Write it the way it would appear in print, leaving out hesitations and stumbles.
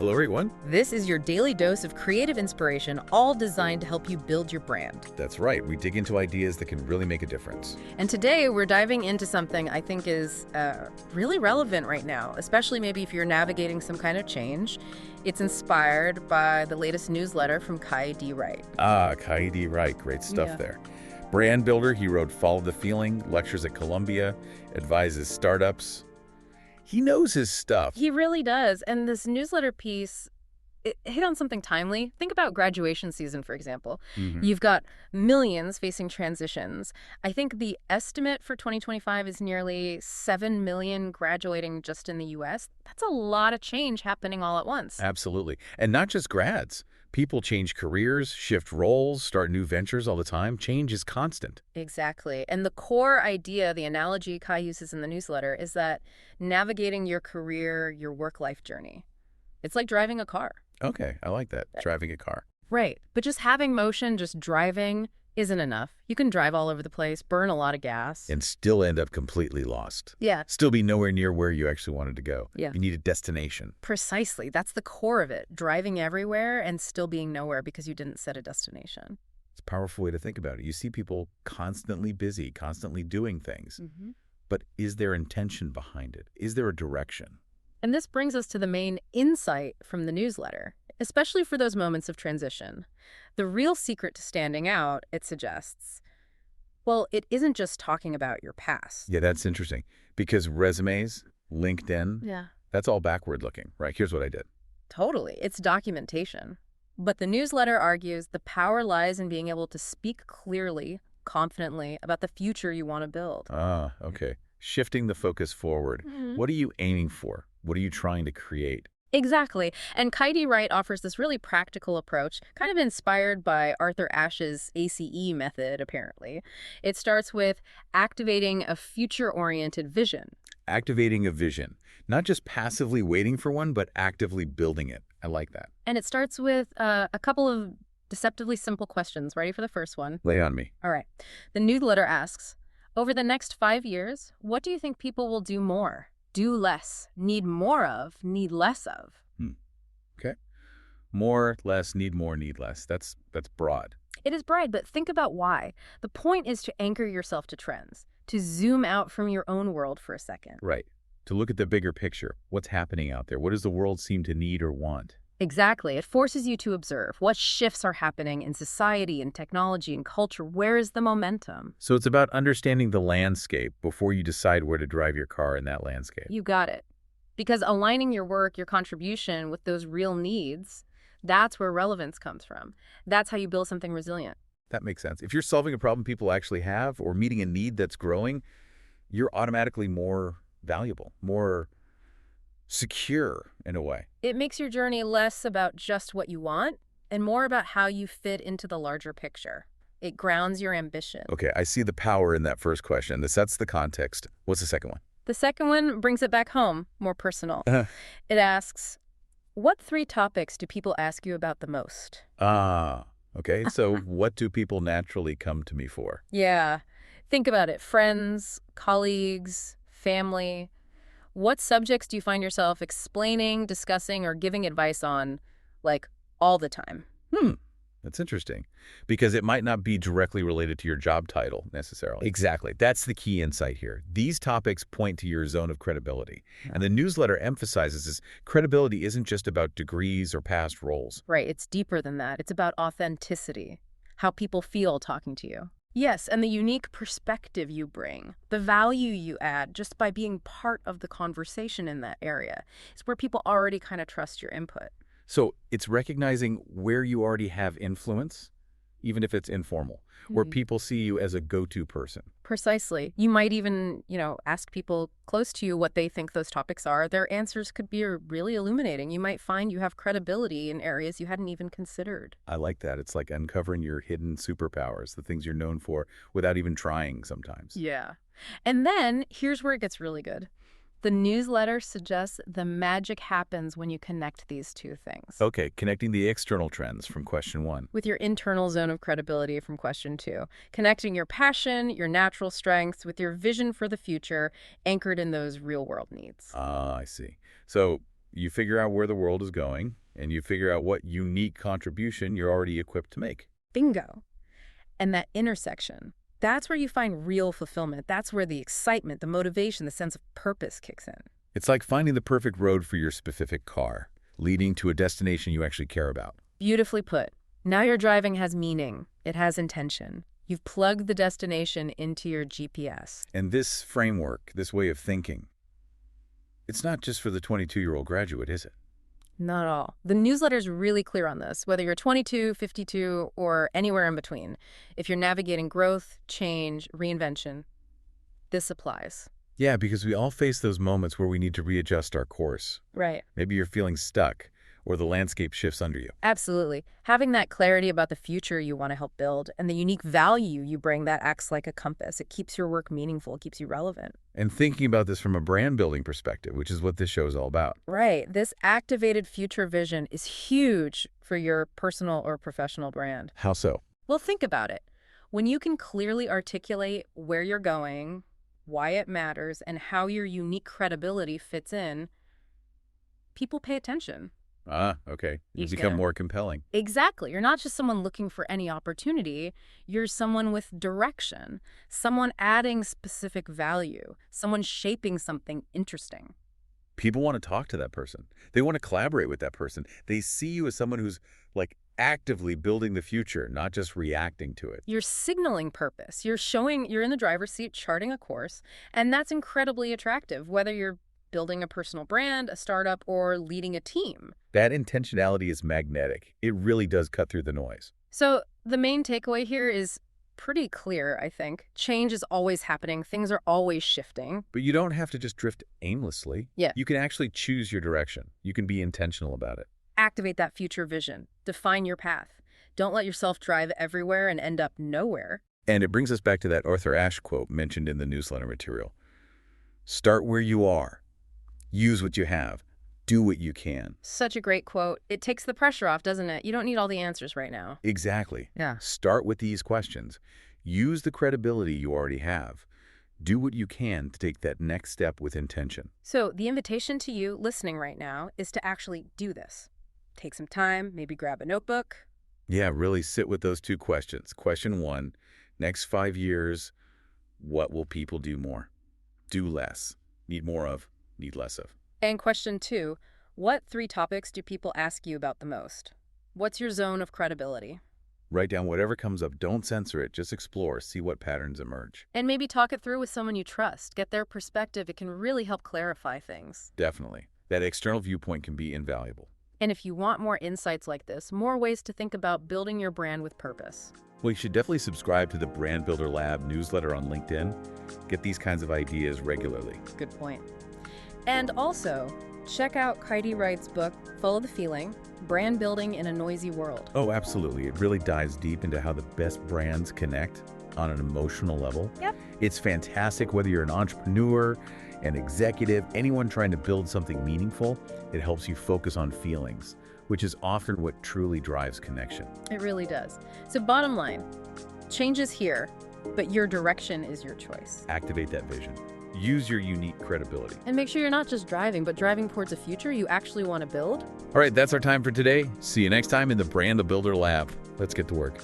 Hello, everyone. This is your daily dose of creative inspiration, all designed to help you build your brand. That's right. We dig into ideas that can really make a difference. And today we're diving into something I think is really relevant right now, especially maybe if you're navigating some kind of change. It's inspired by the latest newsletter from Kai D. Wright. Kai D. Wright. Great stuff Yeah. there. Brand builder, he wrote Follow the Feeling, lectures at Columbia, advises startups. He knows his stuff. He really does. And this newsletter piece, it hit on something timely. Think about graduation season, for example. Mhm. You've got millions facing transitions. I think the estimate for 2025 is nearly 7 million graduating just in the U.S. That's a lot of change happening all at once. Absolutely. And not just grads. People change careers, shift roles, start new ventures all the time. Change is constant. Exactly. And the core idea, the analogy Kai uses in the newsletter, is that navigating your career, your work-life journey, it's like driving a car. Okay, I like that. Driving a car. Right. But just having motion, just driving, isn't enough. You can drive all over the place, burn a lot of gas. And still end up completely lost. Yeah, Still be nowhere near where you actually wanted to go. Yeah. You need a destination. precisely. That's the core of it. Driving everywhere and still being nowhere because you didn't set a destination. It's a powerful way to think about it. You see people constantly busy, constantly doing things. But is there intention behind it? Is there a direction? And this brings us to the main insight from the newsletter, especially for those moments of transition. The real secret to standing out, it suggests, well, it isn't just talking about your past. Yeah, that's interesting. Because resumes, LinkedIn, Yeah. that's all backward looking, right? Here's what I did. Totally. It's documentation. But the newsletter argues the power lies in being able to speak clearly, confidently about the future you want to build. Okay. Shifting the focus forward. What are you aiming for? What are you trying to create? Exactly. And Kai D. Wright offers this really practical approach, kind of inspired by Arthur Ashe's ACE method, apparently. It starts with activating a future-oriented vision. Activating a vision. Not just passively waiting for one, but actively building it. I like that. And it starts with a couple of deceptively simple questions. Ready for the first one? Lay on me. All right. The newsletter asks, over the next 5 years, what do you think people will do more, do less, need more of, need less of? Okay. More, less, need more, need less. That's broad. It is broad, but think about why. The point is to anchor yourself to trends, to zoom out from your own world for a second. Right. To look at the bigger picture. What's happening out there? What does the world seem to need or want? Exactly. It forces you to observe what shifts are happening in society and technology and culture. Where is the momentum? So it's about understanding the landscape before you decide where to drive your car in that landscape. You got it. Because aligning your work, your contribution with those real needs, that's where relevance comes from. That's how you build something resilient. That makes sense. If you're solving a problem people actually have or meeting a need that's growing, you're automatically more valuable, more secure in a way. It makes your journey less about just what you want and more about how you fit into the larger picture. It grounds your ambition. Okay, I see the power in that first question. This sets the context. What's the second one? The second one brings it back home, more personal. Uh-huh. It asks, what 3 topics do people ask you about the most? Okay. So what do people naturally come to me for? Yeah, think about it. Friends, colleagues, family. What subjects do you find yourself explaining, discussing, or giving advice on, like, all the time? That's interesting because it might not be directly related to your job title necessarily. Exactly. That's the key insight here. These topics point to your zone of credibility. And the newsletter emphasizes this credibility isn't just about degrees or past roles. Right, it's deeper than that. It's about authenticity, how people feel talking to you. Yes, and the unique perspective you bring, the value you add just by being part of the conversation in that area. It's where people already kind of trust your input. So it's recognizing where you already have influence, even if it's informal, where people see you as a go-to person. Precisely. You might even, ask people close to you what they think those topics are. Their answers could be really illuminating. You might find you have credibility in areas you hadn't even considered. I like that. It's like uncovering your hidden superpowers, the things you're known for without even trying sometimes. Yeah. And then here's where it gets really good. The newsletter suggests the magic happens when you connect these 2 things. Okay, connecting the external trends from question 1. With your internal zone of credibility from question 2. Connecting your passion, your natural strengths with your vision for the future, anchored in those real-world needs. I see. So You figure out where the world is going, and you figure out what unique contribution you're already equipped to make. Bingo. And that intersection, that's where you find real fulfillment. That's where the excitement, the motivation, the sense of purpose kicks in. It's like finding the perfect road for your specific car, leading to a destination you actually care about. Beautifully put. Now your driving has meaning. It has intention. You've plugged the destination into your GPS. And this framework, this way of thinking, it's not just for the 22-year-old graduate, is it? Not all. The newsletter is really clear on this, whether you're 22, 52, or anywhere in between. If you're navigating growth, change, reinvention, this applies. Yeah, because we all face those moments where we need to readjust our course. Right. Maybe you're feeling stuck, or the landscape shifts under you. Absolutely. Having that clarity about the future you want to help build and the unique value you bring that acts like a compass. It keeps your work meaningful, it keeps you relevant. And thinking about this from a brand building perspective, which is what this show is all about. Right. This activated future vision is huge for your personal or professional brand. How so? Well, think about it. When you can clearly articulate where you're going, why it matters, and how your unique credibility fits in, people pay attention. Ah, okay. You You become get it. more compelling. Exactly. You're not just someone looking for any opportunity. You're someone with direction, someone adding specific value, someone shaping something interesting. People want to talk to that person. They want to collaborate with that person. They see you as someone who's like actively building the future, not just reacting to it. You're signaling purpose. You're showing you're in the driver's seat charting a course, and that's incredibly attractive, whether you're building a personal brand, a startup, or leading a team. That intentionality is magnetic. It really does cut through the noise. So the main takeaway here is pretty clear, I think. Change is always happening. Things are always shifting. But you don't have to just drift aimlessly. Yeah. You can actually choose your direction. You can be intentional about it. Activate that future vision. Define your path. Don't let yourself drive everywhere and end up nowhere. And it brings us back to that Arthur Ashe quote mentioned in the newsletter material. Start where you are. Use what you have. Do what you can. Such a great quote. It takes the pressure off, doesn't it? You don't need all the answers right now. Exactly. Yeah. Start with these questions. Use the credibility you already have. Do what you can to take that next step with intention. So the invitation to you listening right now is to actually do this. Take some time, maybe grab a notebook. Yeah, really sit with those two questions. Question 1, next 5 years, what will people do more? Do less. Need more of, need less of. And question 2, what 3 topics do people ask you about the most? What's your zone of credibility? Write down whatever comes up. Don't censor it. Just explore. See what patterns emerge. And maybe talk it through with someone you trust. Get their perspective. It can really help clarify things. Definitely. That external viewpoint can be invaluable. And if you want more insights like this, more ways to think about building your brand with purpose. Well, you should definitely subscribe to the Brand Builder Lab newsletter on LinkedIn. Get these kinds of ideas regularly. Good point. And also, check out Heidi Wright's book, Follow the Feeling, Brand Building in a Noisy World. Oh, absolutely. It really dives deep into how the best brands connect on an emotional level. Yep. It's fantastic whether you're an entrepreneur, an executive, anyone trying to build something meaningful. It helps you focus on feelings, which is often what truly drives connection. It really does. So bottom line, change is here, but your direction is your choice. Activate that vision. Use your unique credibility. And make sure you're not just driving, but driving towards a future you actually want to build. All right, that's our time for today. See you next time in the Brand Builder Lab. Let's get to work.